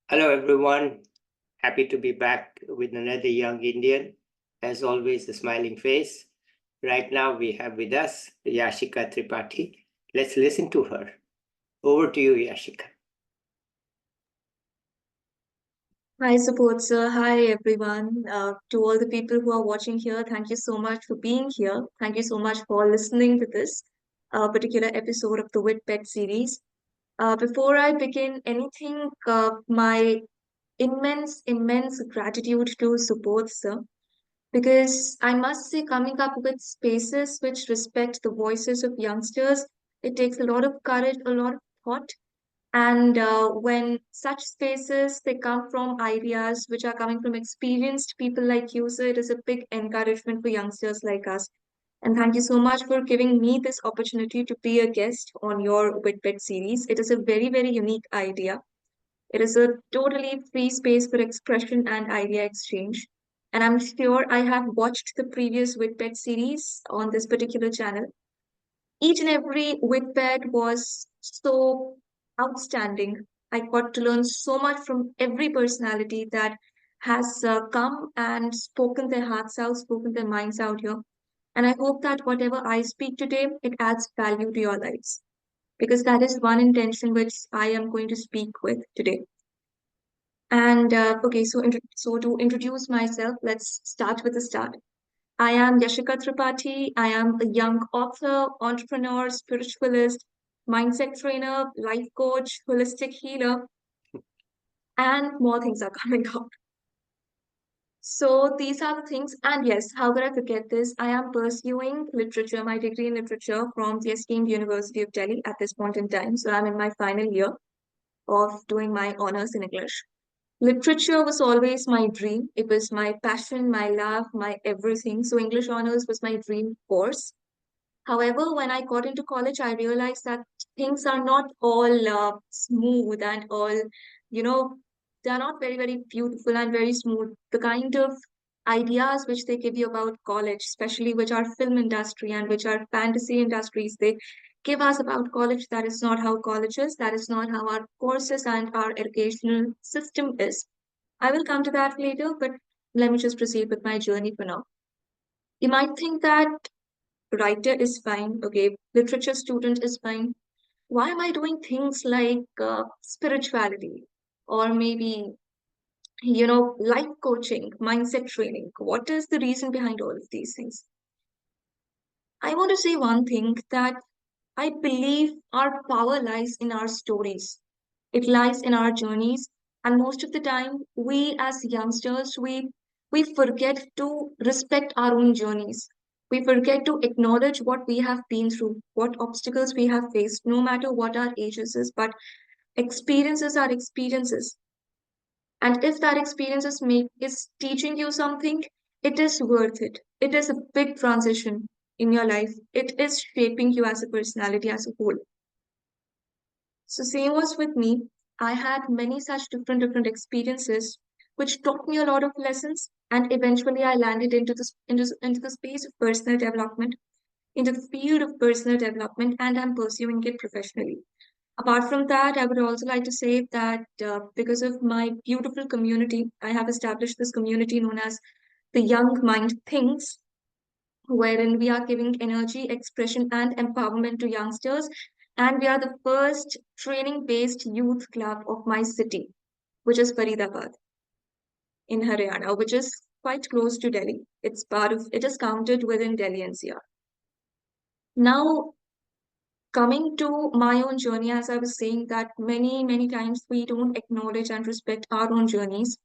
Hello, everyone. Happy to be back with another young Indian. As always, a smiling face. Right now, we have with us Yashika Tripathi. Let's listen to her. Over to you, Yashika. Hi, support sir. Hi, everyone. To all the people who are watching here, thank you so much for being here. Thank you so much for listening to this particular episode of the Witped series. Before I begin anything, my immense gratitude to support sir, because I must say, coming up with spaces which respect the voices of youngsters, it takes a lot of courage, a lot of thought, and when such spaces they come from ideas which are coming from experienced people like you, so it is a big encouragement for youngsters like us. And thank you so much for giving me this opportunity to be a guest on your Whitbed series. It is a very unique idea. It is a totally free space for expression and idea exchange. And I'm sure I have watched the previous Whitbed series on this particular channel. Each and every Whitbed was so outstanding. I got to learn so much from every personality that has come and spoken their hearts out, spoken their minds out here. And I hope that whatever I speak today, it adds value to your lives. Because that is one intention which I am going to speak with today. And okay, so to introduce myself, let's start with the start. I am Yashika Tripathi. I am a young author, entrepreneur, spiritualist, mindset trainer, life coach, holistic healer, and more things are coming up. So these are the things. And yes, how could I forget this? I am pursuing literature, my degree in literature from the esteemed University of Delhi at this point in time. So I'm in my final year of doing my honors in English. Literature was always my dream. It was my passion, my love, my everything. So English honors was my dream course. However, when I got into college, I realized that things are not all smooth and all, you know, they are not very beautiful and very smooth. The kind of ideas which they give you about college, especially which are film industry and which are fantasy industries, they give us about college. That is not how college is. That is not how our courses and our educational system is. I will come to that later, but let me just proceed with my journey for now. You might think that writer is fine, okay, literature student is fine. Why am I doing things like spirituality or maybe, life coaching, mindset training? What is the reason behind all of these things? I want to say one thing that I believe our power lies in our stories. It lies in our journeys. And most of the time, we as youngsters, we forget to respect our own journeys. We forget to acknowledge what we have been through, what obstacles we have faced, no matter what our ages is. But experiences are experiences. And if that experience is teaching you something, it is worth it. It is a big transition in your life. It is shaping you as a personality as a whole. So same was with me. I had many such different experiences which taught me a lot of lessons, and eventually I landed into the space of personal development, into the field of personal development, and I'm pursuing it professionally. Apart from that, I would also like to say that because of my beautiful community, I have established this community known as the Young Mind Thinks, wherein we are giving energy, expression, and empowerment to youngsters. And we are the first training based youth club of my city, which is Faridabad in Haryana, which is quite close to Delhi. It is counted within Delhi NCR. Now, coming to my own journey, as I was saying, that many times we don't acknowledge and respect our own journeys.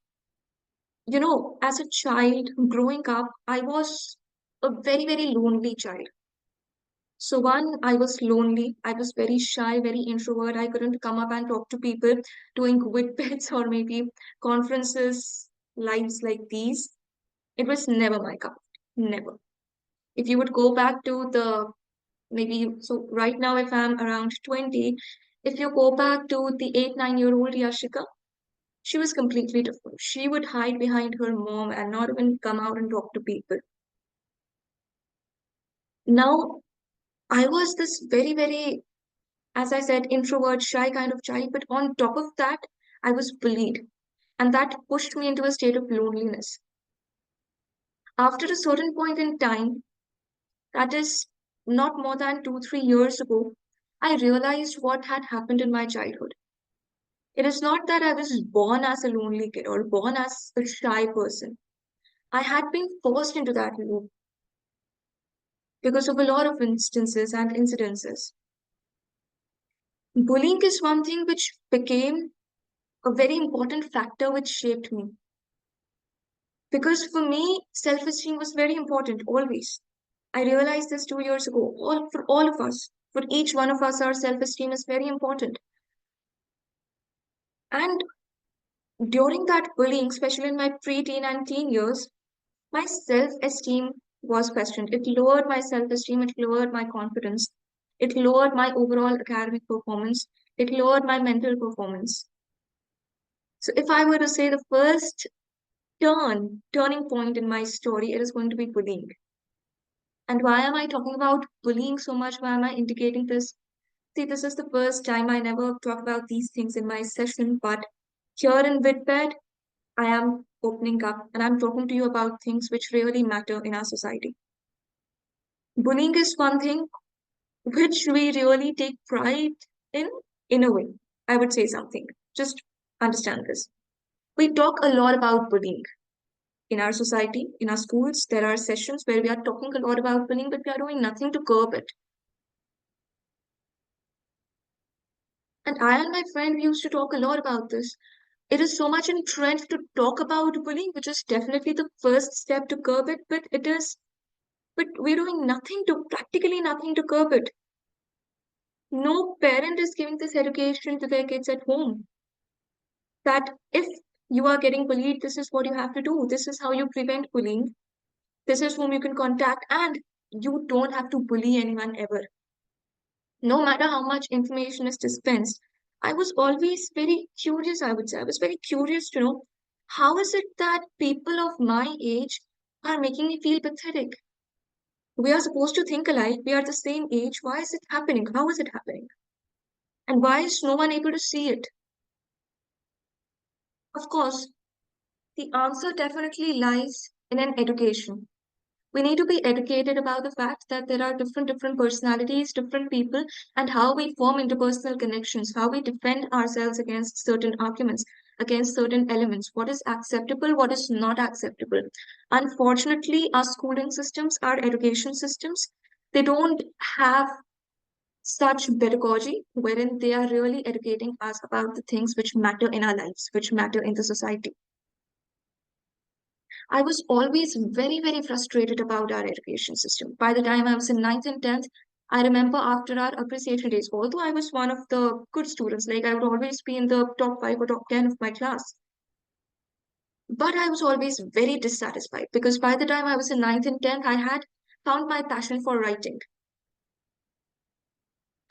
As a child growing up, I was a very lonely child. So one, I was lonely. I was very shy, very introvert. I couldn't come up and talk to people doing whitbeds or maybe conferences, lives like these. It was never my cup. Never. If you would go back to the maybe so right now, if I'm around 20, if you go back to the 8, 9 year old Yashika, she was completely different. She would hide behind her mom and not even come out and talk to people. Now I was this very as I said, introvert, shy kind of child. But on top of that, I was bullied. And that pushed me into a state of loneliness. After a certain point in time, that is not more than 2, 3 years ago, I realized what had happened in my childhood. It is not that I was born as a lonely kid or born as a shy person. I had been forced into that loop because of a lot of instances and incidences. Bullying is one thing which became a very important factor which shaped me. Because for me, self esteem was very important always. I realized this 2 years ago. For all of us, for each one of us, our self esteem is very important. And during that bullying, especially in my preteen and teen years, my self esteem was questioned. It lowered my self esteem, it lowered my confidence, it lowered my overall academic performance, it lowered my mental performance. So, if I were to say the first turning point in my story, it is going to be bullying. And why am I talking about bullying so much? Why am I indicating this? See, this is the first time I never talk about these things in my session, but here in Vidped, I am opening up and I'm talking to you about things which really matter in our society. Bullying is one thing which we really take pride in, in a way. I would say something. Just understand this. We talk a lot about bullying in our society, in our schools. There are sessions where we are talking a lot about bullying, but we are doing nothing to curb it. And I and my friend we used to talk a lot about this. It is so much in trend to talk about bullying, which is definitely the first step to curb it, but we're doing nothing to, practically nothing to curb it. No parent is giving this education to their kids at home that if you are getting bullied, this is what you have to do. This is how you prevent bullying. This is whom you can contact, and you don't have to bully anyone ever. No matter how much information is dispensed, I was always very curious, I would say. I was very curious to know how is it that people of my age are making me feel pathetic? We are supposed to think alike. We are the same age. Why is it happening? How is it happening? And why is no one able to see it? Of course, the answer definitely lies in an education. We need to be educated about the fact that there are different personalities, different people, and how we form interpersonal connections, how we defend ourselves against certain arguments, against certain elements, what is acceptable, what is not acceptable. Unfortunately, our schooling systems, our education systems, they don't have such pedagogy wherein they are really educating us about the things which matter in our lives, which matter in the society. I was always very frustrated about our education system. By the time I was in ninth and 10th, I remember after our appreciation days, although I was one of the good students, like I would always be in the top 5 or top 10 of my class, but I was always very dissatisfied because by the time I was in ninth and 10th, I had found my passion for writing.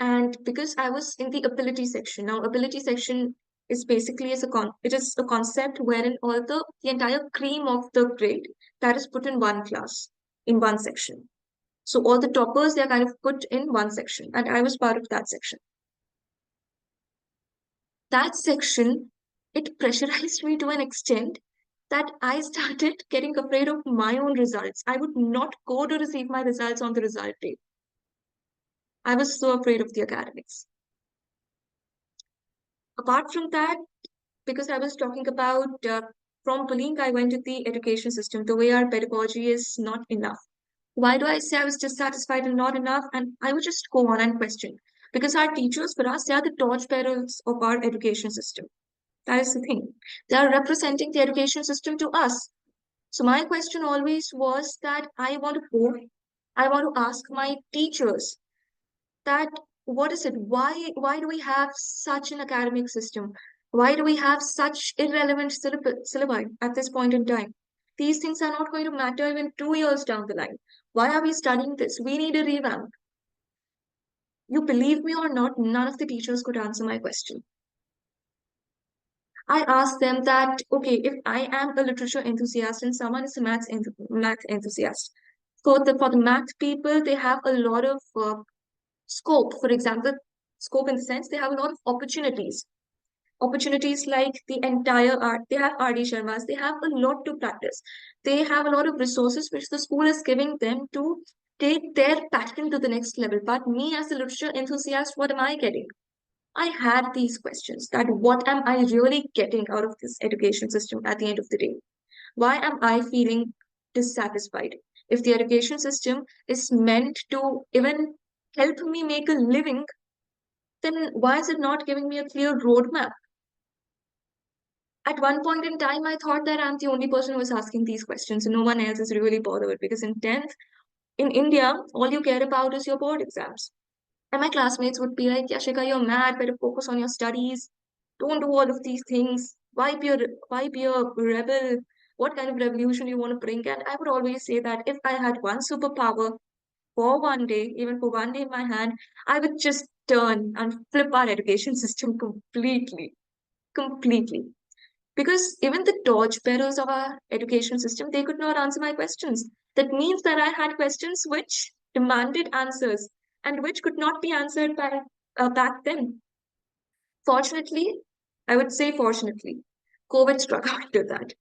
And because I was in the ability section, now ability section is basically it is a concept wherein all the entire cream of the grade that is put in one class, in one section. So all the toppers they're kind of put in one section, and I was part of that section. That section, it pressurized me to an extent that I started getting afraid of my own results. I would not go to receive my results on the result day. I was so afraid of the academics. Apart from that, because I was talking about from bullying, I went to the education system. The way our pedagogy is not enough. Why do I say I was dissatisfied and not enough? And I would just go on and question. Because our teachers, for us, they are the torchbearers of our education system. That is the thing. They are representing the education system to us. So my question always was that I want to ask my teachers that what is it? Why do we have such an academic system? Why do we have such irrelevant syllabi at this point in time? These things are not going to matter even 2 years down the line. Why are we studying this? We need a revamp. You believe me or not, none of the teachers could answer my question. I asked them that, okay, if I am a literature enthusiast and someone is a math enthusiast, for the math people, they have a lot of scope. For example, scope in the sense they have a lot of opportunities. Opportunities like the entire art, they have RD Sharmas, they have a lot to practice. They have a lot of resources which the school is giving them to take their passion to the next level. But me as a literature enthusiast, what am I getting? I had these questions that what am I really getting out of this education system at the end of the day? Why am I feeling dissatisfied? If the education system is meant to even help me make a living, then why is it not giving me a clear roadmap? At one point in time, I thought that I'm the only person who was asking these questions, and no one else is really bothered because in 10th, in India, all you care about is your board exams. And my classmates would be like, Yashika, you're mad, better focus on your studies. Don't do all of these things. Why be a rebel? What kind of revolution you want to bring? And I would always say that if I had one superpower for one day, even for one day in my hand, I would just turn and flip our education system completely. Completely. Because even the torch bearers of our education system, they could not answer my questions. That means that I had questions which demanded answers and which could not be answered by back then. Fortunately, I would say fortunately, COVID struck after that.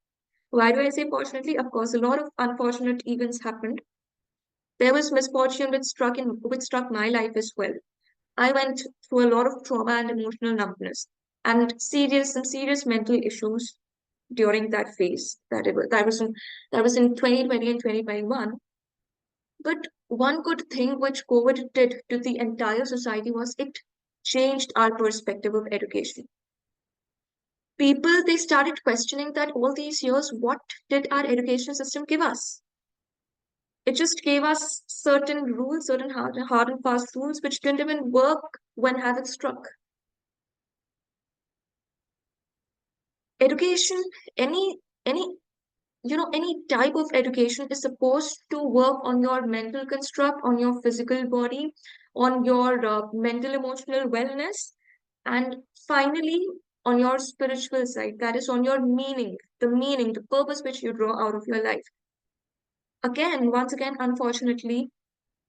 Why do I say fortunately? Of course, a lot of unfortunate events happened. There was misfortune which struck my life as well. I went through a lot of trauma and emotional numbness and some serious mental issues during that phase. That was in 2020 and 2021. But one good thing which COVID did to the entire society was it changed our perspective of education. People, they started questioning that all these years, what did our education system give us? It just gave us certain rules, certain hard and fast rules, which didn't even work when havoc struck. Education, any any any type of education is supposed to work on your mental construct, on your physical body, on your mental emotional wellness, and finally on your spiritual side. That is on your meaning, the purpose which you draw out of your life. Again, once again, unfortunately,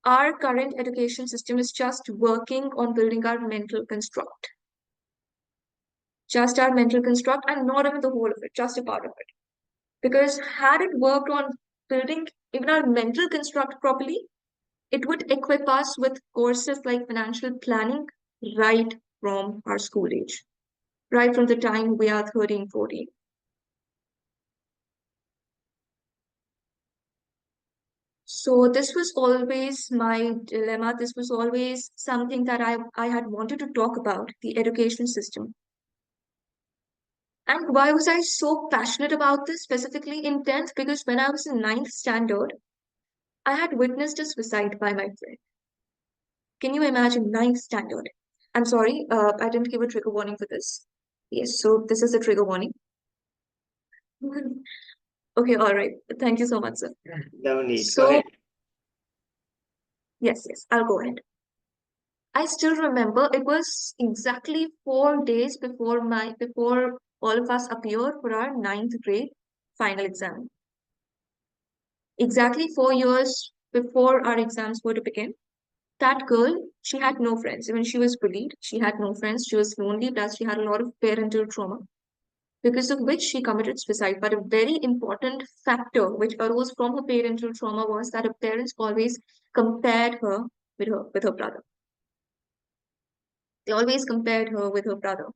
our current education system is just working on building our mental construct, just our mental construct, and not even the whole of it, just a part of it. Because had it worked on building even our mental construct properly, it would equip us with courses like financial planning right from our school age, right from the time we are 13, 14. So this was always my dilemma. This was always something that I had wanted to talk about, the education system. And why was I so passionate about this specifically in 10th? Because when I was in ninth standard, I had witnessed a suicide by my friend. Can you imagine ninth standard? I'm sorry, I didn't give a trigger warning for this. Yes, so this is a trigger warning. Okay, all right. Thank you so much, sir. No need. Go So, ahead. yes, I'll go ahead. I still remember it was exactly 4 days before all of us appeared for our ninth grade final exam. Exactly 4 years before our exams were to begin. That girl, she had no friends. Even she was bullied. She had no friends. She was lonely. Plus, she had a lot of parental trauma, because of which she committed suicide. But a very important factor which arose from her parental trauma was that her parents always compared her with her brother. They always compared her with her brother.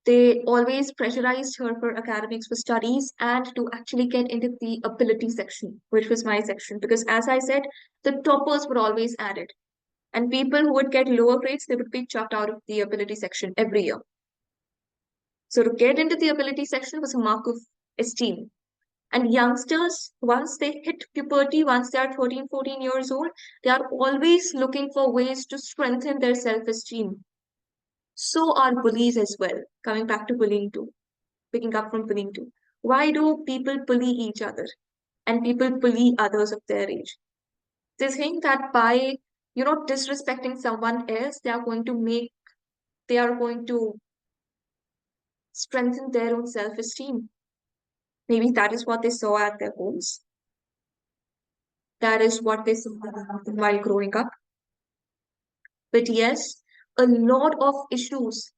They always pressurized her for academics, for studies, and to actually get into the ability section, which was my section. Because as I said, the toppers were always added. And people who would get lower grades, they would be chucked out of the ability section every year. So to get into the ability section was a mark of esteem. And youngsters, once they hit puberty, once they are 13, 14 years old, they are always looking for ways to strengthen their self-esteem. So are bullies as well. Coming back to bullying too, picking up from bullying too. Why do people bully each other and people bully others of their age? They think that by, disrespecting someone else, they are going to strengthen their own self-esteem. Maybe that is what they saw at their homes. That is what they saw while growing up. But yes, a lot of issues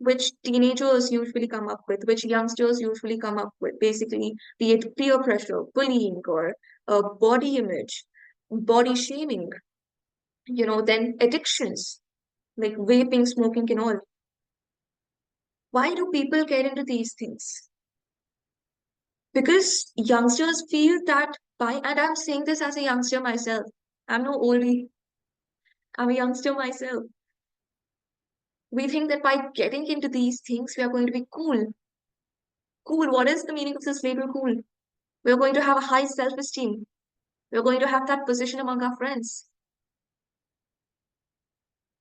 which teenagers usually come up with, which youngsters usually come up with, basically, be it peer pressure, bullying, or body image, body shaming, then addictions like vaping, smoking, and all. Why do people get into these things? Because youngsters feel that and I'm saying this as a youngster myself. I'm no oldie, I'm a youngster myself. We think that by getting into these things, we are going to be cool. Cool, what is the meaning of this label cool? We're going to have a high self-esteem. We're going to have that position among our friends.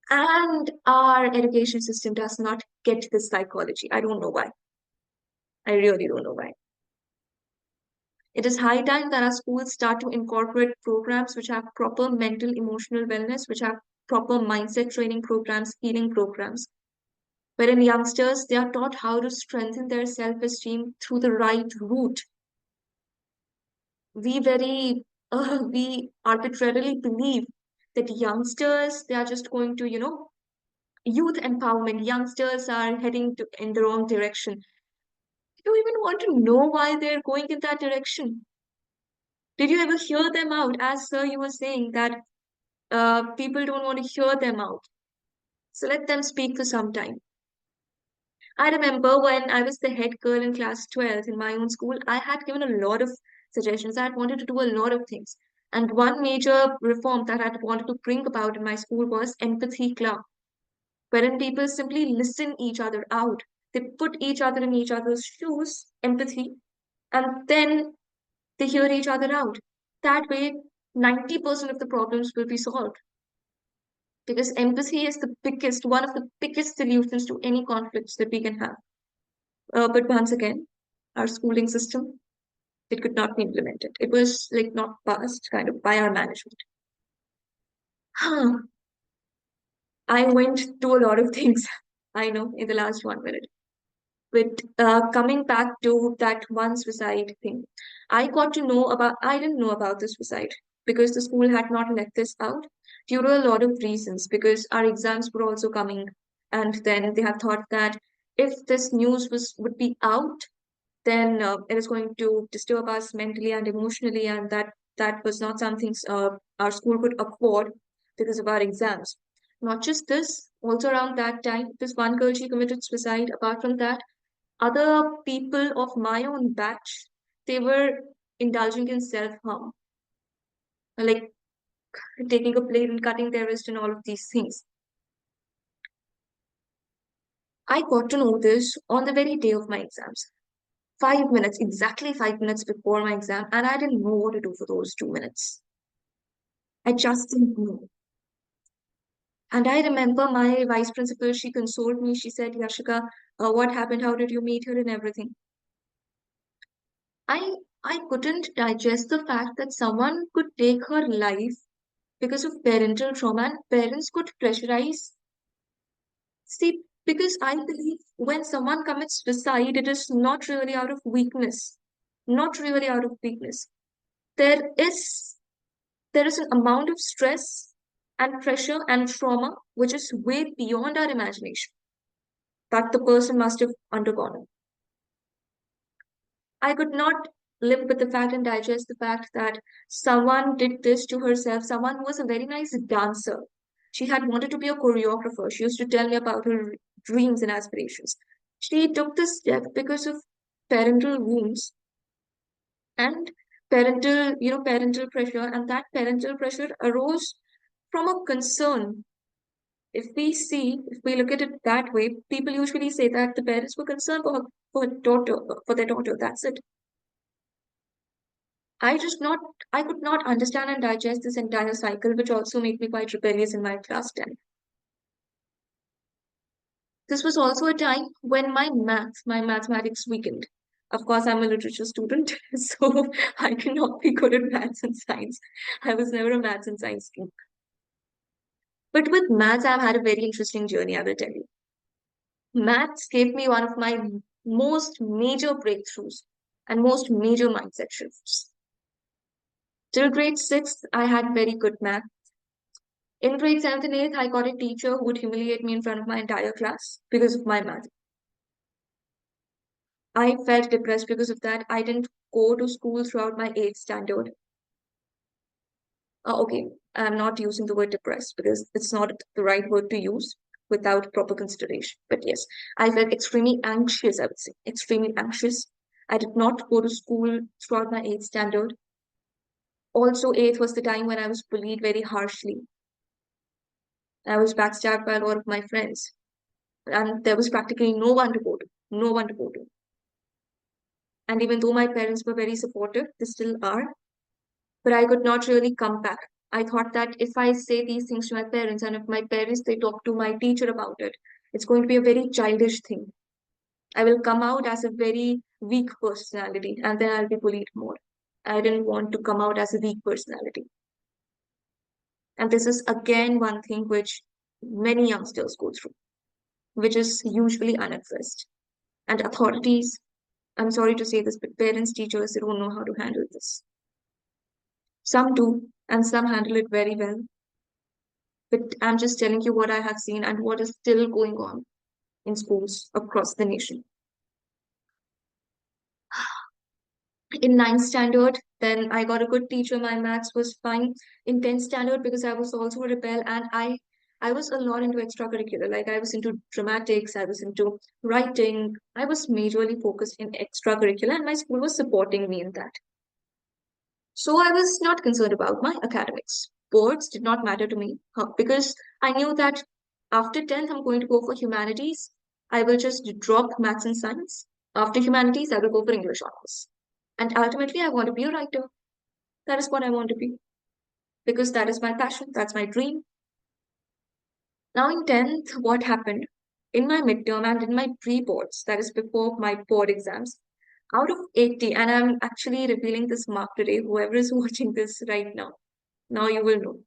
And our education system does not get this psychology. I don't know why. I really don't know why. It is high time that our schools start to incorporate programs which have proper mental, emotional wellness, which have proper mindset training programs, healing programs, wherein youngsters they are taught how to strengthen their self-esteem through the right route. We arbitrarily believe that youngsters they are just going to, youth empowerment. Youngsters are heading in the wrong direction. You even want to know why they're going in that direction. Did you ever hear them out? As sir, you were saying that people don't want to hear them out. So let them speak for some time. I remember when I was the head girl in class 12 in my own school, I had given a lot of suggestions. I had wanted to do a lot of things. And one major reform that I had wanted to bring about in my school was empathy club, wherein people simply listen each other out. They put each other in each other's shoes, empathy, and then they hear each other out. That way, 90% of the problems will be solved. Because empathy is one of the biggest solutions to any conflicts that we can have. But once again, our schooling system, it could not be implemented. It was like not passed kind of by our management. Huh. I went through a lot of things, I know, in the last 1 minute. But coming back to that one suicide thing, I didn't know about the suicide because the school had not let this out due to a lot of reasons, because our exams were also coming. And then they have thought that if this news would be out, then it is going to disturb us mentally and emotionally, and that was not something our school could afford because of our exams. Not just this, also around that time, this one girl she committed suicide. Apart from that, other people of my own batch, they were indulging in self-harm, like taking a blade and cutting their wrist and all of these things. I got to know this on the very day of my exams. 5 minutes, exactly 5 minutes before my exam, and I didn't know what to do for those 2 minutes. I just didn't know. And I remember my vice principal, she consoled me. She said, Yashika, what happened? How did you meet her and everything? I I couldn't digest the fact that someone could take her life because of parental trauma, and parents could pressurize. See, because I believe when someone commits suicide, it is not really out of weakness. Not really out of weakness. There is there is an amount of stress and pressure and trauma which is way beyond our imagination that the person must have undergone. I could not live with the fact and digest the fact that someone did this to herself, someone who was a very nice dancer. She had wanted to be a choreographer. She used to tell me about her dreams and aspirations. She took this step because of parental wounds and parental pressure, and that parental pressure arose from a concern. If we look at it that way, people usually say that the parents were concerned for their daughter. That's it. I could not understand and digest this entire cycle, which also made me quite rebellious in my class 10. This was also a time when my mathematics weakened. Of course, I'm a literature student, so I cannot be good at maths and science. I was never a maths and science geek. But with maths, I've had a very interesting journey, I will tell you. Maths gave me one of my most major breakthroughs and most major mindset shifts. Till grade 6, I had very good math. In grade 7th and 8th, I got a teacher who would humiliate me in front of my entire class because of my math. I felt depressed because of that. I didn't go to school throughout my 8th standard. Okay, I'm not using the word depressed because it's not the right word to use without proper consideration. But yes, I felt extremely anxious, I would say, extremely anxious. I did not go to school throughout my 8th standard. Also, 8th was the time when I was bullied very harshly. I was backstabbed by a lot of my friends, and there was practically no one to go to, no one to go to. And even though my parents were very supportive, they still are, but I could not really come back. I thought that if I say these things to my parents and if my parents they talk to my teacher about it, it's going to be a very childish thing. I will come out as a very weak personality and then I'll be bullied more. I didn't want to come out as a weak personality. And this is again one thing which many youngsters go through, which is usually unaddressed. And authorities, I'm sorry to say this, but parents, teachers, they don't know how to handle this. Some do, and some handle it very well. But I'm just telling you what I have seen and what is still going on in schools across the nation. In ninth standard, then I got a good teacher. My maths was fine. In 10th standard, because I was also a rebel and I was a lot into extracurricular. Like I was into dramatics, I was into writing. I was majorly focused in extracurricular, and my school was supporting me in that. So I was not concerned about my academics. Boards did not matter to me because I knew that after 10th, I'm going to go for humanities. I will just drop maths and science. After humanities, I will go for English honors. And ultimately, I want to be a writer. That is what I want to be because that is my passion. That's my dream. Now, in 10th, what happened? In my midterm and in my pre-boards, that is before my board exams, out of 80, and I'm actually revealing this mark today, whoever is watching this right now you will know.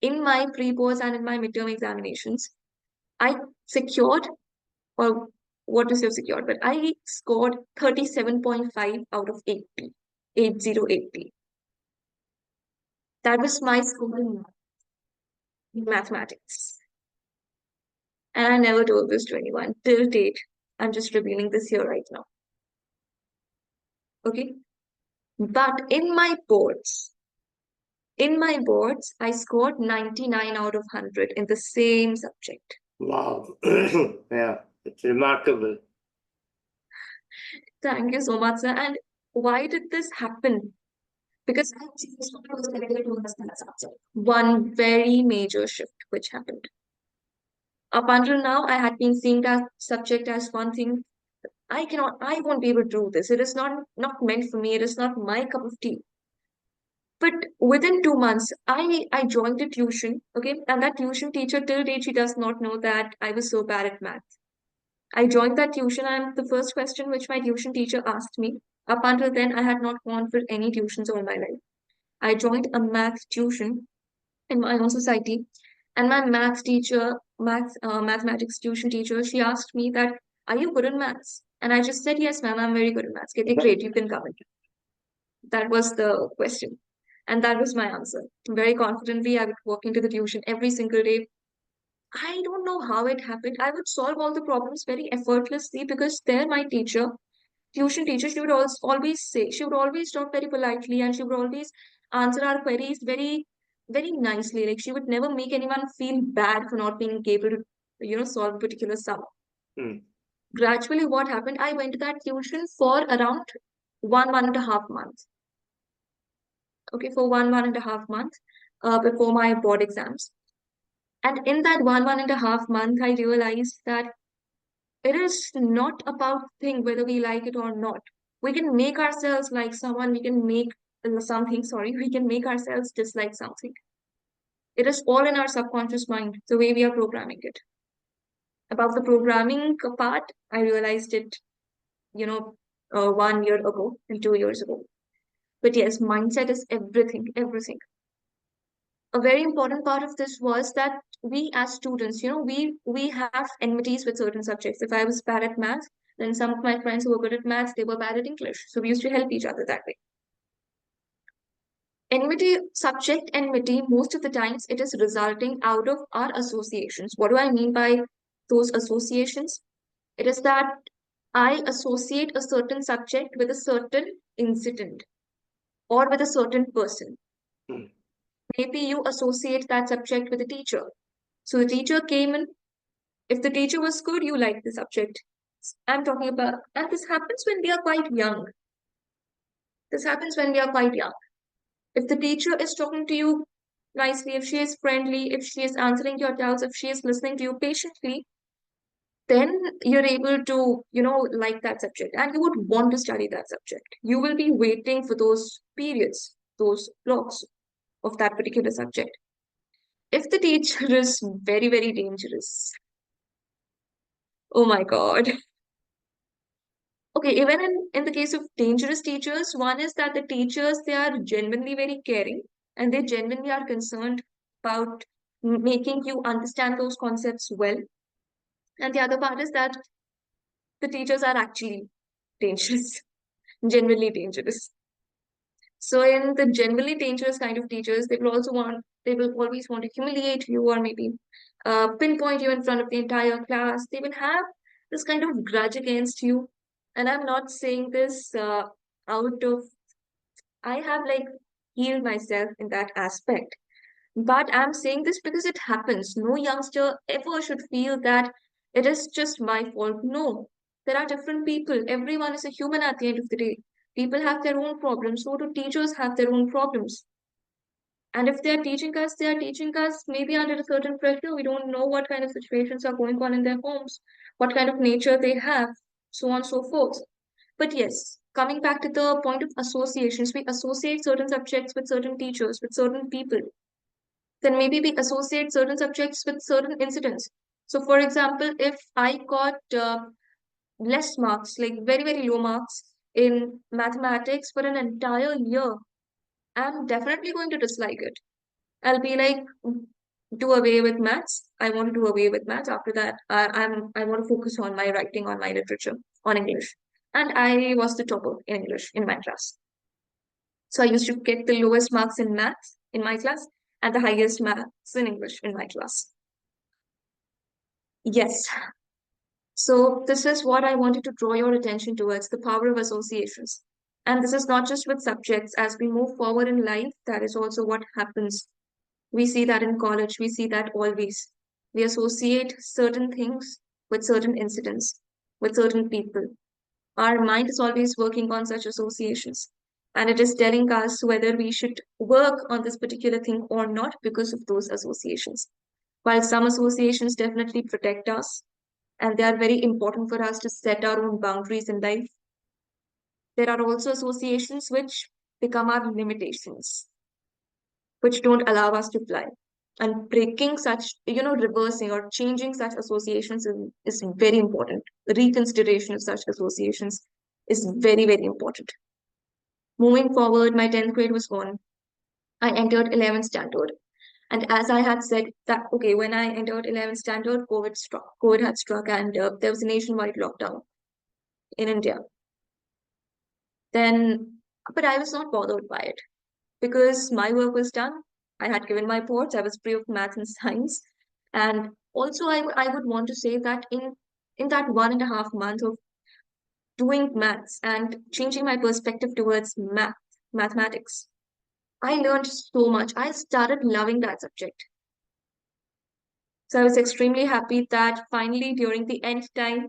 In my pre-boards and in my midterm examinations, I secured, or what to say secured, but I scored 37.5 out of 80, 8080. That was my score in mathematics. And I never told this to anyone till date. I'm just revealing this here right now. Okay. But I scored 99 out of 100 in the same subject. Wow. Yeah, it's remarkable. Thank you so much, sir. And why did this happen? Because I was connected to that subject. One very major shift which happened. Up until now, I had been seeing that subject as one thing. I won't be able to do this. It is not meant for me. It is not my cup of tea. But within 2 months, I joined a tuition, okay? And that tuition teacher till date, she does not know that I was so bad at math. I joined that tuition, and the first question which my tuition teacher asked me, up until then, I had not gone for any tuitions all my life. I joined a math tuition in my own society, and my mathematics tuition teacher, she asked me that, "Are you good in maths?" And I just said, "Yes, ma'am, I'm very good in maths." Okay, great, you can come in. That was the question, and that was my answer. Very confidently, I would walk into the tuition every single day. I don't know how it happened. I would solve all the problems very effortlessly because there, my tuition teacher, she would always say, she would always talk very politely and she would always answer our queries very, very nicely. Like she would never make anyone feel bad for not being able to, solve a particular sum. Mm. Gradually, what happened? I went to that tuition for around 1.5 months. Okay, for 1.5 months before my board exams. And in that 1.5 month, I realized that it is not about thing whether we like it or not. We can make ourselves like someone, we can make something, sorry, we can make ourselves dislike something. It is all in our subconscious mind, the way we are programming it. About the programming part, I realized it, 1 year ago and 2 years ago. But yes, mindset is everything, everything. A very important part of this was that we as students, we have enmities with certain subjects. If I was bad at math, then some of my friends who were good at maths, they were bad at English. So we used to help each other that way. Enmity, subject enmity, most of the times it is resulting out of our associations. What do I mean by those associations? It is that I associate a certain subject with a certain incident or with a certain person. Hmm. Maybe you associate that subject with a teacher. So the teacher came in. If the teacher was good, you like the subject. I'm talking about, and this happens when we are quite young. This happens when we are quite young. If the teacher is talking to you nicely, if she is friendly, if she is answering your doubts, if she is listening to you patiently, then you're able to, like that subject and you would want to study that subject. You will be waiting for those periods, those blocks of that particular subject. If the teacher is very, very dangerous, oh my God. Okay, even in the case of dangerous teachers, one is that the teachers, they are genuinely very caring and they genuinely are concerned about making you understand those concepts well. And the other part is that the teachers are actually dangerous, genuinely dangerous. So in the generally dangerous kind of teachers, they will always want to humiliate you or maybe pinpoint you in front of the entire class. They will have this kind of grudge against you. And I'm not saying this out of, I have like healed myself in that aspect. But I'm saying this because it happens. No youngster ever should feel that it is just my fault. No, there are different people. Everyone is a human at the end of the day. People have their own problems. So do teachers have their own problems. And if they are teaching us, they are teaching us maybe under a certain pressure. We don't know what kind of situations are going on in their homes, what kind of nature they have, so on and so forth. But yes, coming back to the point of associations, we associate certain subjects with certain teachers, with certain people. Then maybe we associate certain subjects with certain incidents. So, for example, if I got less marks, like very, very low marks in mathematics for an entire year, I'm definitely going to dislike it. I'll be like, do away with maths. I want to do away with maths. After that, I want to focus on my writing, on my literature, on English. And I was the topper in English in my class. So I used to get the lowest marks in maths in my class and the highest marks in English in my class. Yes. So this is what I wanted to draw your attention towards, the power of associations. And this is not just with subjects. As we move forward in life, that is also what happens. We see that in college, we see that always. We associate certain things with certain incidents, with certain people. Our mind is always working on such associations. And it is telling us whether we should work on this particular thing or not because of those associations. While some associations definitely protect us, and they are very important for us to set our own boundaries in life, there are also associations which become our limitations, which don't allow us to fly. And breaking such, reversing or changing such associations is very important. Reconsideration of such associations is very, very important. Moving forward, my 10th grade was gone. I entered 11th standard. And as I had said that, okay, when I entered 11th standard, COVID struck. COVID had struck and there was a nationwide lockdown in India. Then, but I was not bothered by it because my work was done. I had given my ports. I was free of math and science. And also, I would want to say that in that 1.5 months of doing maths and changing my perspective towards mathematics, I learned so much. I started loving that subject. So I was extremely happy that finally during the end time,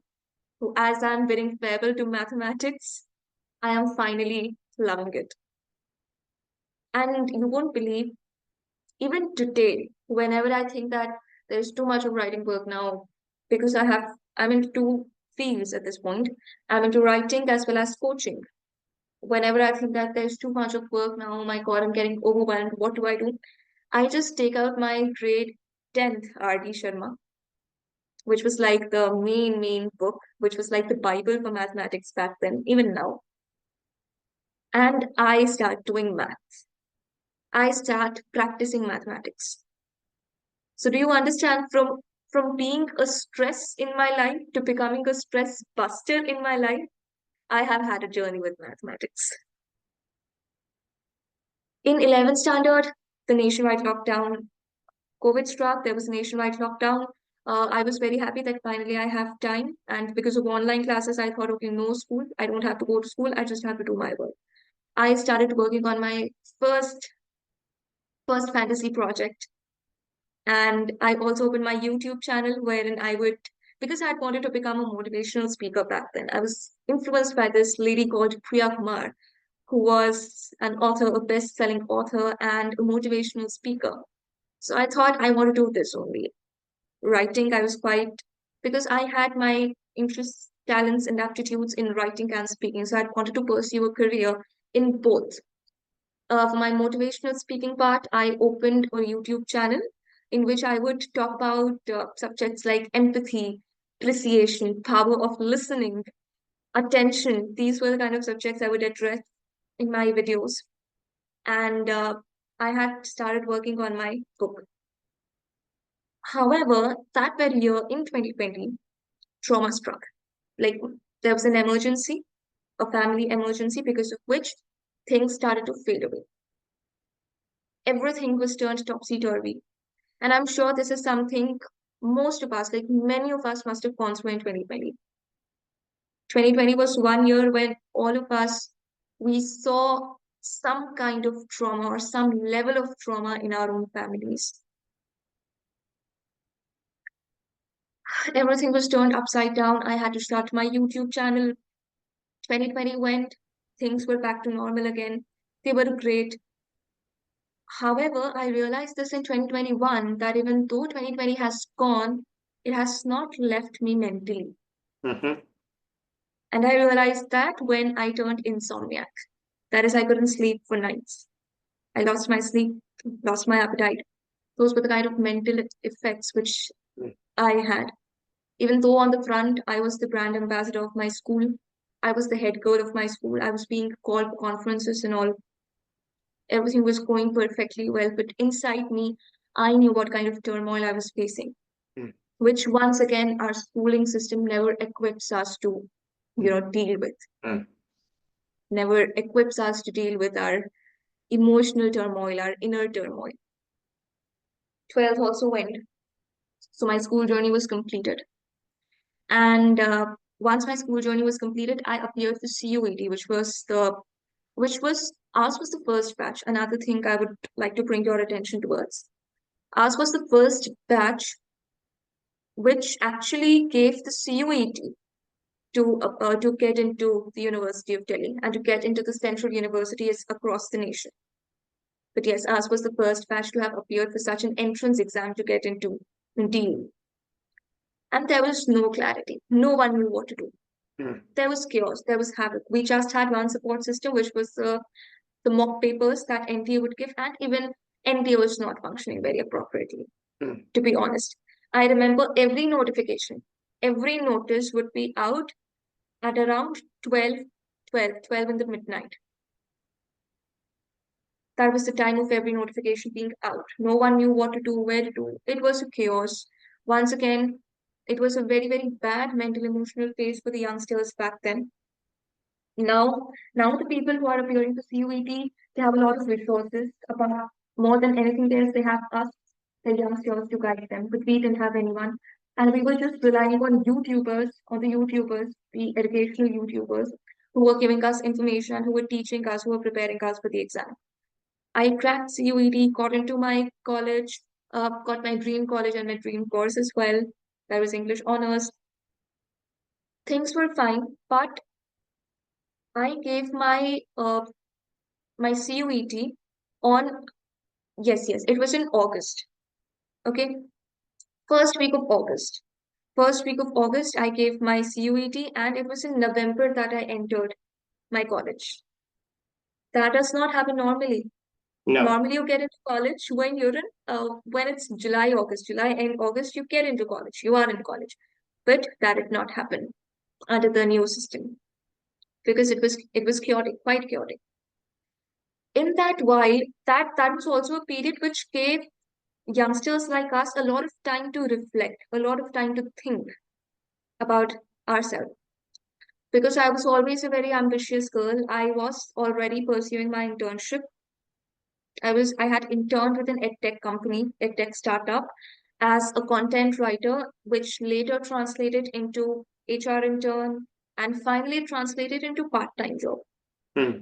as I'm bidding farewell to mathematics, I am finally loving it. And you won't believe, even today, whenever I think that there's too much of writing work now, because I'm into two fields at this point. I'm into writing as well as coaching. Whenever I think that there's too much of work now, oh my God, I'm getting overwhelmed. What do I do? I just take out my grade 10th R.D. Sharma, which was like the main book, which was like the Bible for mathematics back then, even now. And I start doing math. I start practicing mathematics. So do you understand from being a stress in my life to becoming a stress buster in my life? I have had a journey with mathematics. In 11th standard, the nationwide lockdown, COVID struck, there was a nationwide lockdown. I was very happy that finally I have time. And because of online classes, I thought, okay, no school. I don't have to go to school. I just have to do my work. I started working on my first first fantasy project. And I also opened my YouTube channel wherein I would, because I had wanted to become a motivational speaker back then. I was influenced by this lady called Priya Kumar, who was an author, a best-selling author, and a motivational speaker. So I thought I want to do this only. Writing, I was quite, because I had my interests, talents, and aptitudes in writing and speaking. So I wanted to pursue a career in both. For my motivational speaking part, I opened a YouTube channel in which I would talk about subjects like empathy, appreciation, power of listening, attention. These were the kind of subjects I would address in my videos. And I had started working on my book. However, that very year in 2020, trauma struck. Like there was an emergency, a family emergency, because of which things started to fade away. Everything was turned topsy-turvy. And I'm sure this is something most of us, like many of us, must have gone through in 2020. 2020 was one year when all of us, we saw some kind of trauma or some level of trauma in our own families. Everything was turned upside down. I had to start my YouTube channel. 2020 went, things were back to normal again. They were great. However, I realized this in 2021 that even though 2020 has gone, it has not left me mentally. Mm-hmm. And I realized that when I turned insomniac. That is, I couldn't sleep for nights. I lost my sleep, lost my appetite. Those were the kind of mental effects which I had. Even though on the front, I was the brand ambassador of my school, I was the head girl of my school, I was being called for conferences and all. Everything was going perfectly well, but inside me, I knew what kind of turmoil I was facing, Mm. which once again, our schooling system never equips us to, deal with. Mm. Never equips us to deal with our emotional turmoil, our inner turmoil. 12th also went. So my school journey was completed. And once my school journey was completed, I appeared for CUET, which was, ours was the first batch. Another thing I would like to bring your attention towards. Ours was the first batch which actually gave the CUET to get into the University of Delhi and to get into the central universities across the nation. But yes, ours was the first batch to have appeared for such an entrance exam to get into Delhi. And there was no clarity. No one knew what to do. Mm. There was chaos. There was havoc. We just had one support system, which was the mock papers that NTA would give, and even NTA was not functioning very appropriately, Mm. to be honest. I remember every notification, every notice would be out at around 12 in the midnight. That was the time of every notification being out. No one knew what to do, where to do. It was a chaos. Once again, it was a very, very bad mental emotional phase for the youngsters back then. Now the people who are appearing to CUET, they have a lot of resources. About more than anything else, they have us, the youngsters, to guide them. But we didn't have anyone, and we were just relying on the YouTubers, the educational YouTubers, who were giving us information, who were teaching us, who were preparing us for the exam. I cracked CUET, got into my college, got my dream college and my dream course as well. That was English honors. Things were fine, but I gave my CUET on, yes, it was in August. Okay, first week of August. First week of August, I gave my CUET, and it was in November that I entered my college. That does not happen normally. No. Normally, you get into college when it's July and August, you get into college. You are in college, but that did not happen under the new system because it was chaotic, quite chaotic. In that while that was also a period which gave youngsters like us a lot of time to reflect, a lot of time to think about ourselves. Because I was always a very ambitious girl, I was already pursuing my internship. I had interned with an edtech company, edtech startup, as a content writer, which later translated into HR intern and finally translated into part-time job, Hmm.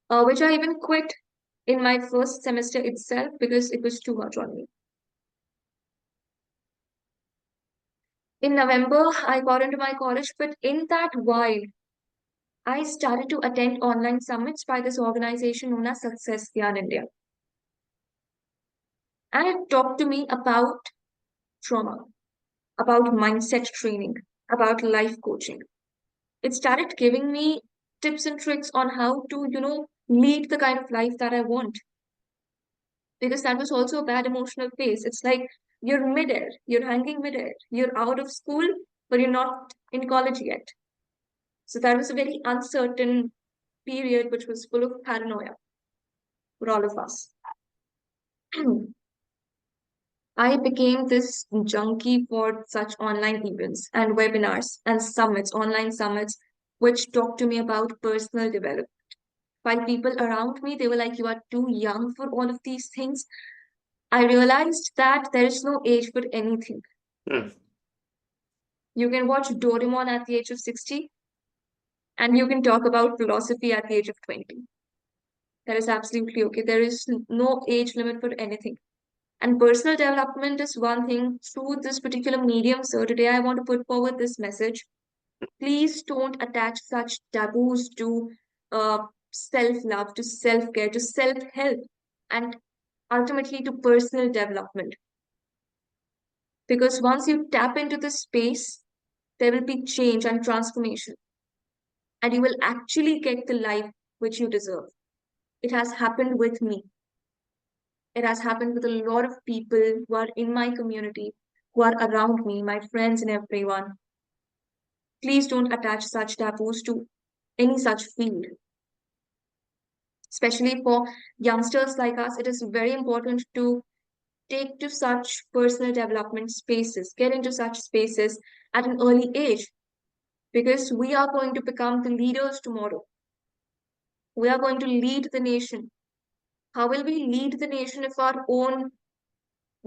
which I even quit in my first semester itself because it was too much on me. In November, I got into my college, but in that while, I started to attend online summits by this organization known as Success Dhyan India. And it talked to me about trauma, about mindset training, about life coaching. It started giving me tips and tricks on how to, lead the kind of life that I want. Because that was also a bad emotional phase. It's like you're midair, you're hanging midair, you're out of school, but you're not in college yet. So that was a very uncertain period, which was full of paranoia for all of us. I became this junkie for such online events and webinars and summits, online summits, which talk to me about personal development. While people around me, they were like, you are too young for all of these things. I realized that there is no age for anything. Hmm. You can watch Doraemon at the age of 60, and you can talk about philosophy at the age of 20. That is absolutely okay. There is no age limit for anything. And personal development is one thing through this particular medium. So today I want to put forward this message. Please don't attach such taboos to self-love, to self-care, to self-help, and ultimately to personal development. Because once you tap into this space, there will be change and transformation, and you will actually get the life which you deserve. It has happened with me. It has happened with a lot of people who are in my community, who are around me, my friends and everyone. Please don't attach such taboos to any such field. Especially for youngsters like us, it is very important to take to such personal development spaces, get into such spaces at an early age, because we are going to become the leaders tomorrow. We are going to lead the nation. How will we lead the nation if our own,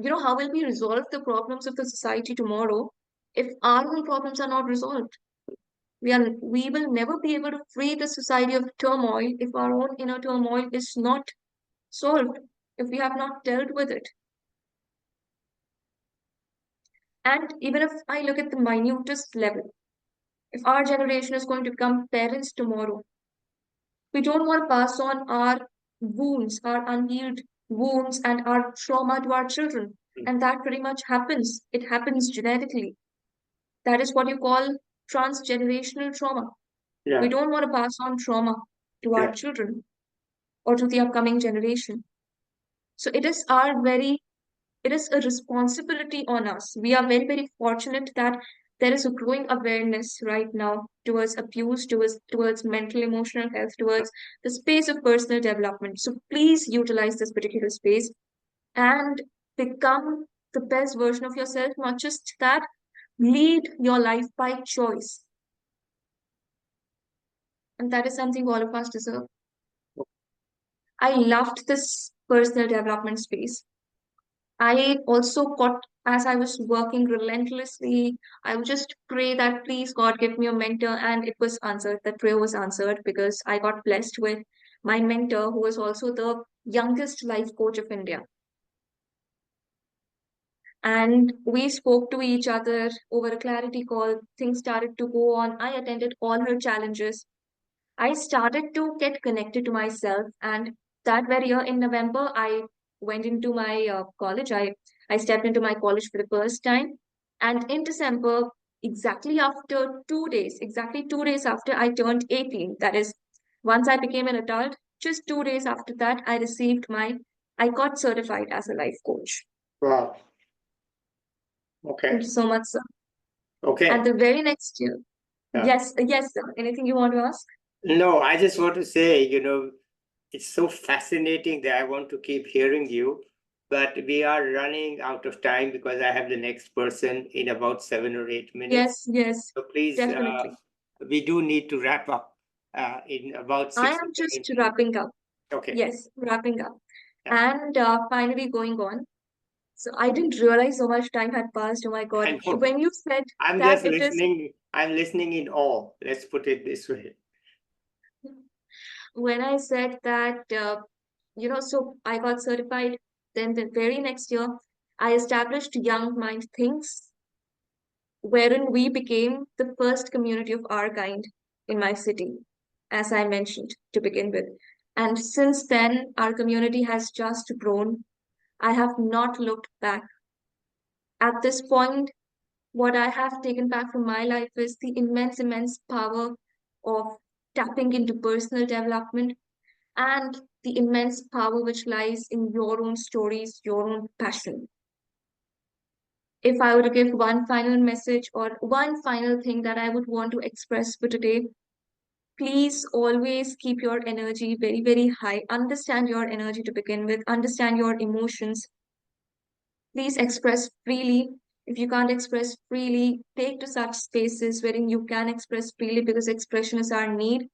how will we resolve the problems of the society tomorrow if our own problems are not resolved? We will never be able to free the society of turmoil if our own inner turmoil is not solved, if we have not dealt with it. And even if I look at the minutest level, if our generation is going to become parents tomorrow, we don't want to pass on our wounds, our unhealed wounds, and our trauma to our children. And that pretty much happens. It happens genetically. That is what you call transgenerational trauma. We Yeah. don't want to pass on trauma to our Yeah. children or to the upcoming generation. So it is a responsibility on us. We are very, very fortunate that there is a growing awareness right now towards abuse, towards mental, emotional health, towards the space of personal development. So please utilize this particular space and become the best version of yourself, not just that, lead your life by choice. And that is something all of us deserve. I loved this personal development space. I also got, as I was working relentlessly, I would just pray that please God give me a mentor, and it was answered. That prayer was answered because I got blessed with my mentor, who was also the youngest life coach of India. And we spoke to each other over a clarity call. Things started to go on. I attended all her challenges. I started to get connected to myself, and that very year in November, I went into my college. I stepped into my college for the first time, and in December, exactly 2 days after I turned 18, that is, once I became an adult, just 2 days after that, I got certified as a life coach. Wow. Thank Okay. you so much, sir. And Okay. the very next year, Yeah. yes, sir. Anything you want to ask? No, I just want to say, it's so fascinating that I want to keep hearing you, but we are running out of time because I have the next person in about 7 or 8 minutes. Yes, So please, definitely. we do need to wrap up in about I six or am seven just minutes. wrapping up. Okay. Yes, wrapping up. Yeah. And finally going on. So I didn't realize so much time had passed. Oh my God. I know. When you said I'm that just it is, listening. I'm listening in awe. Let's put it this way. when I said that, so I got certified, then the very next year, I established Young Mind Thinks, wherein we became the first community of our kind in my city, as I mentioned to begin with. And since then, our community has just grown. I have not looked back. At this point, what I have taken back from my life is the immense, immense power of tapping into personal development and the immense power which lies in your own stories, your own passion. If I were to give one final message or one final thing that I would want to express for today, please always keep your energy very, very high. Understand your energy to begin with, understand your emotions. Please express freely. If you can't express freely, take to such spaces wherein you can express freely because expression is our need.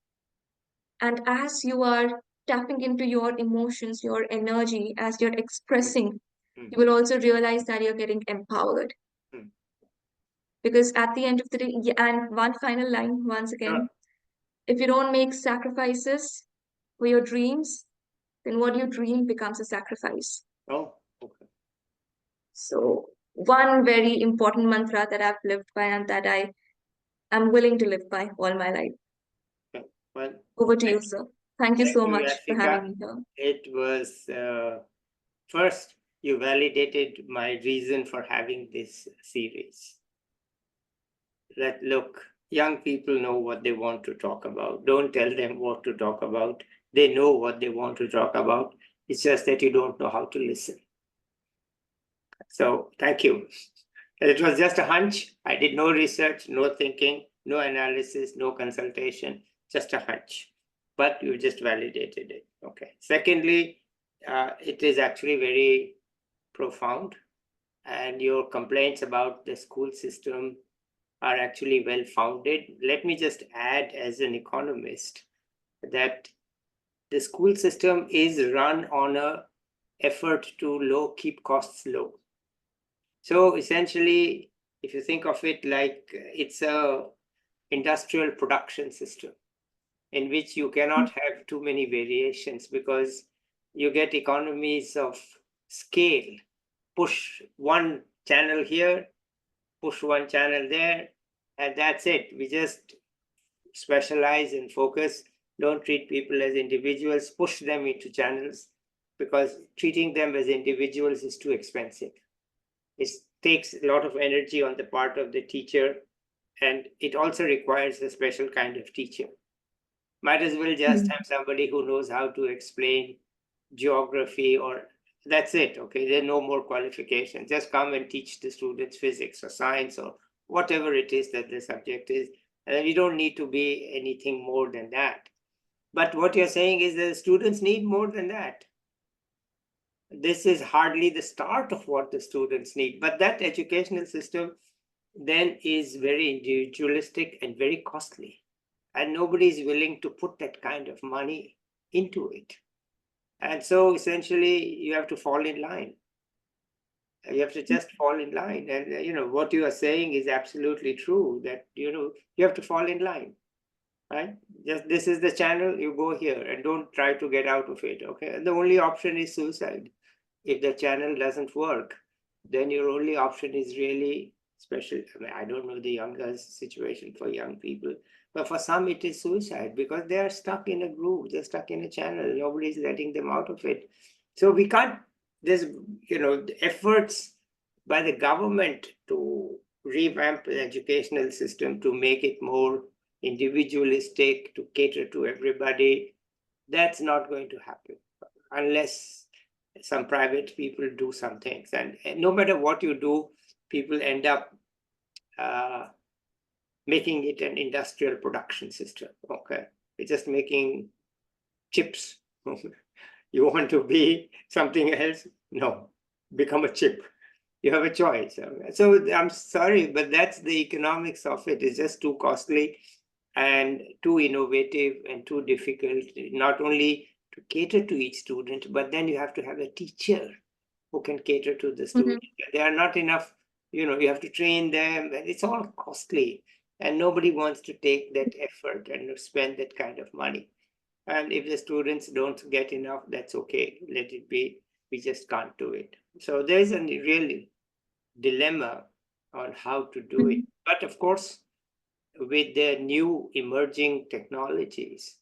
And as you are tapping into your emotions, your energy, as you're Mm, expressing, mm, you will also realize that you're getting empowered. mm. Because at the end of the day, and one final line once Sure. again, if you don't make sacrifices for your dreams, then what you dream becomes a sacrifice. Oh, okay. So, one very important mantra that I've lived by and that I am willing to live by all my life. Okay. Well, Over to thank you, sir. Thank you thank so you, much for having Yashika. me here. It was first you validated my reason for having this series. That look, young people know what they want to talk about. Don't tell them what to talk about. They know what they want to talk about. It's just that you don't know how to listen. So thank you. It was just a hunch. I did no research, no thinking, no analysis, no consultation, just a hunch. But you just validated it. Okay. Secondly, it is actually very profound, and your complaints about the school system are actually well founded. Let me just add, as an economist, that the school system is run on a effort to keep costs low. So essentially, if you think of it like it's a industrial production system in which you cannot have too many variations because you get economies of scale. Push one channel here, push one channel there, and that's it. We just specialize and focus. Don't treat people as individuals, push them into channels because treating them as individuals is too expensive. It takes a lot of energy on the part of the teacher, and it also requires a special kind of teacher. Might as well just Hmm. have somebody who knows how to explain geography, or that's it. Okay, there are no more qualifications. Just come and teach the students physics or science or whatever it is that the subject is. And you don't need to be anything more than that. But what you're saying is that the students need more than that. This is hardly the start of what the students need. But that educational system then is very individualistic and very costly. And nobody is willing to put that kind of money into it. And so essentially, you have to fall in line. You have to just fall in line. And, what you are saying is absolutely true, that, you have to fall in line, right? Just this is the channel, you go here and don't try to get out of it. Okay. And the only option is suicide. If the channel doesn't work, then your only option is really special. I mean, I don't know the younger situation for young people, but for some it is suicide because they are stuck in a groove, they're stuck in a channel, nobody's letting them out of it. So we can't, there's, efforts by the government to revamp the educational system to make it more individualistic, to cater to everybody. That's not going to happen unless some private people do some things. And no matter what you do, people end up uh, making it an industrial production system. Okay. It's just making chips. You want to be something else? No, become a chip. You have a choice. So I'm sorry, but that's the economics of it. It's just too costly and too innovative and too difficult. Not only to cater to each student, but then you have to have a teacher who can cater to the student. They are not enough, you have to train them, and it's all costly, and nobody wants to take that effort and spend that kind of money. And if the students don't get enough, that's okay, let it be. We just can't do it. So there is a real dilemma on how to do it. But of course, with the new emerging technologies,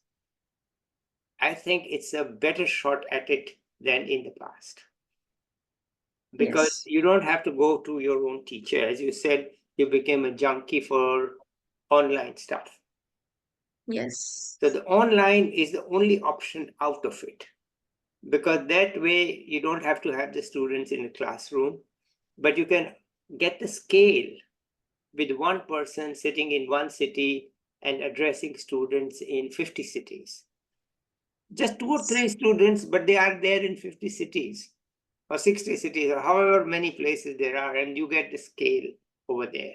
I think it's a better shot at it than in the past. Because Yes. you don't have to go to your own teacher. As you said, you became a junkie for online stuff. Yes. So the online is the only option out of it. Because that way you don't have to have the students in a classroom, but you can get the scale with one person sitting in one city and addressing students in 50 cities. Just 2 or 3 students, but they are there in 50 cities or 60 cities or however many places there are, and you get the scale over there.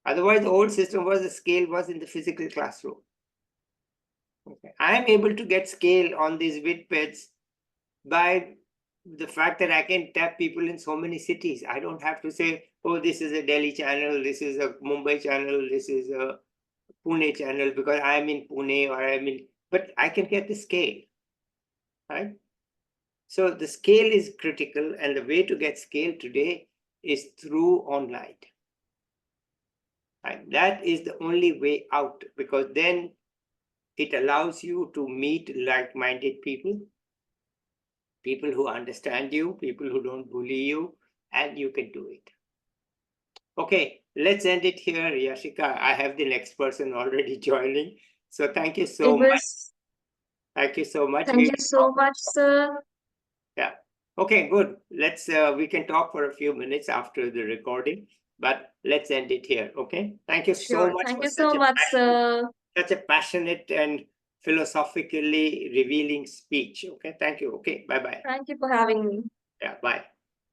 Otherwise, the old system was the scale was in the physical classroom. Okay. I am able to get scale on these Vdpeds by the fact that I can tap people in so many cities. I don't have to say, oh, this is a Delhi channel, this is a Mumbai channel, this is a Pune channel, because I am in Pune or I am in, but I can get the scale, right? So the scale is critical, and the way to get scale today is through online. And that is the only way out, because then it allows you to meet like-minded people, people who understand you, people who don't bully you, and you can do it. Okay, let's end it here, Yashika. I have the next person already joining. So thank you so It much. was, Thank you so much. thank you so much, sir. Yeah. Okay, good. Let's we can talk for a few minutes after the recording, but let's end it here. Okay. Thank you so Sure. much Thank for you so much, sir. such a passionate and philosophically revealing speech. Okay. Thank you. Okay. Bye bye. Thank you for having me. Yeah. Bye.